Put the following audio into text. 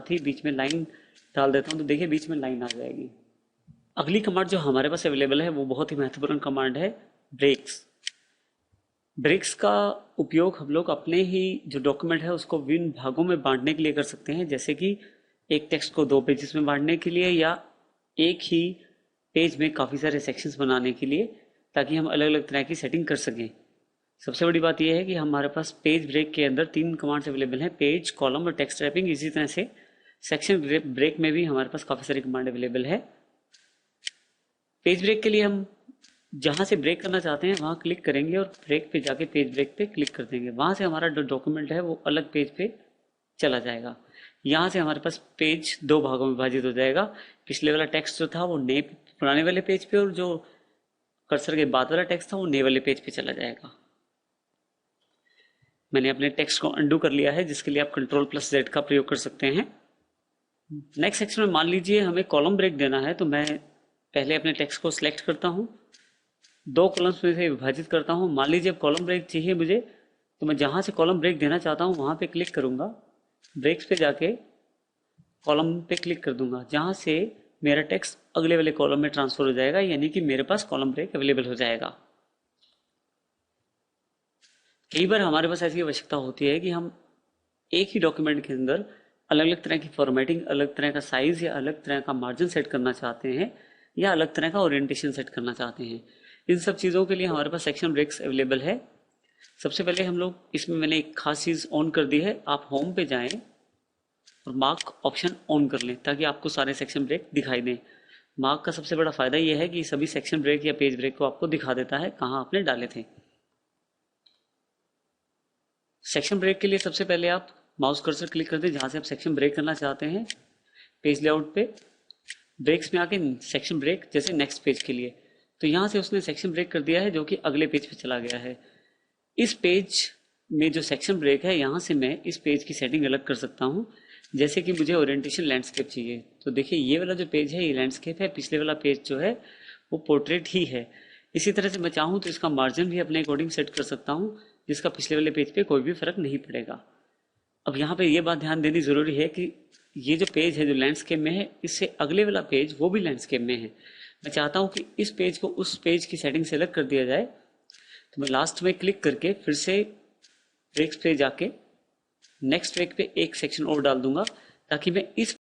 साथ ही बीच में लाइन डाल देता हूँ, तो देखिए बीच में लाइन आ जाएगी। अगली कमांड जो हमारे पास अवेलेबल है वो बहुत ही महत्वपूर्ण कमांड है, ब्रेक्स। ब्रेक्स का उपयोग हम लोग अपने ही जो डॉक्यूमेंट है उसको विभिन्न भागों में बांटने के लिए कर सकते हैं, जैसे कि एक टेक्स्ट को 2 पेजेस में बांटने के लिए, या एक ही पेज में काफ़ी सारे सेक्शंस बनाने के लिए, ताकि हम अलग अलग तरह की सेटिंग कर सकें। सबसे बड़ी बात यह है कि हमारे पास पेज ब्रेक के अंदर 3 कमांड्स अवेलेबल हैं, पेज, कॉलम और टेक्स्ट रैपिंग। इसी तरह से सेक्शन ब्रेक में भी हमारे पास काफ़ी सारी कमांड अवेलेबल है। पेज ब्रेक के लिए हम जहां से ब्रेक करना चाहते हैं वहां क्लिक करेंगे और ब्रेक पे जाके पेज ब्रेक पे क्लिक कर देंगे। वहां से हमारा जो डॉक्यूमेंट है वो अलग पेज पे चला जाएगा। यहाँ से हमारे पास पेज 2 भागों में विभाजित हो जाएगा। पिछले वाला टेक्स्ट जो था वो नए पुराने वाले पेज पे, और जो कर्सर के बाद वाला टेक्स्ट था वो नए वाले पेज पे चला जाएगा। मैंने अपने टेक्स्ट को अंडू कर लिया है, जिसके लिए आप Ctrl+Z का प्रयोग कर सकते हैं। नेक्स्ट सेक्शन में मान लीजिए हमें कॉलम ब्रेक देना है, तो मैं पहले अपने टेक्स्ट को सिलेक्ट करता हूँ, 2 कॉलम्स में से विभाजित करता हूँ। मान लीजिए अब कॉलम ब्रेक चाहिए मुझे, तो मैं जहां से कॉलम ब्रेक देना चाहता हूँ वहां पे क्लिक करूंगा, ब्रेक्स पे जाके कॉलम पे क्लिक कर दूंगा, जहां से मेरा टेक्स्ट अगले वाले कॉलम में ट्रांसफर हो जाएगा, यानी कि मेरे पास कॉलम ब्रेक अवेलेबल हो जाएगा। कई बार हमारे पास ऐसी आवश्यकता होती है कि हम एक ही डॉक्यूमेंट के अंदर अलग अलग तरह की फॉर्मेटिंग, अलग तरह का साइज या अलग तरह का मार्जिन सेट करना चाहते हैं, या अलग तरह का ओरिएंटेशन सेट करना चाहते हैं। इन सब चीज़ों के लिए हमारे पास सेक्शन ब्रेक्स अवेलेबल है। सबसे पहले हम लोग इसमें, मैंने एक खास चीज़ ऑन कर दी है, आप होम पे जाएं और मार्क ऑप्शन ऑन कर लें ताकि आपको सारे सेक्शन ब्रेक दिखाई दें। मार्क का सबसे बड़ा फायदा यह है कि सभी सेक्शन ब्रेक या पेज ब्रेक को आपको दिखा देता है कहाँ आपने डाले थे। सेक्शन ब्रेक के लिए सबसे पहले आप माउस कर्सर क्लिक कर दें जहां से आप सेक्शन ब्रेक करना चाहते हैं, पेज लेआउट पे, ब्रेक्स में आके सेक्शन ब्रेक, जैसे नेक्स्ट पेज के लिए, तो यहां से उसने सेक्शन ब्रेक कर दिया है जो कि अगले पेज पे चला गया है। इस पेज में जो सेक्शन ब्रेक है, यहाँ से मैं इस पेज की सेटिंग अलग कर सकता हूँ। जैसे कि मुझे ओरिएंटेशन लैंडस्केप चाहिए, तो देखिए ये वाला जो पेज है ये लैंडस्केप है, पिछले वाला पेज जो है वो पोर्ट्रेट ही है। इसी तरह से मैं चाहूँ तो इसका मार्जिन भी अपने अकॉर्डिंग सेट कर सकता हूँ, जिसका पिछले वाले पेज पे कोई भी फर्क नहीं पड़ेगा। अब यहाँ पे ये बात ध्यान देनी जरूरी है कि ये जो पेज है जो लैंडस्केप में है, इससे अगले वाला पेज वो भी लैंडस्केप में है। मैं चाहता हूँ कि इस पेज को उस पेज की सेटिंग से अलग कर दिया जाए, तो मैं लास्ट में क्लिक करके फिर से ब्रेक्स पे जाके नेक्स्ट ब्रेक पे एक सेक्शन और डाल दूंगा, ताकि मैं इस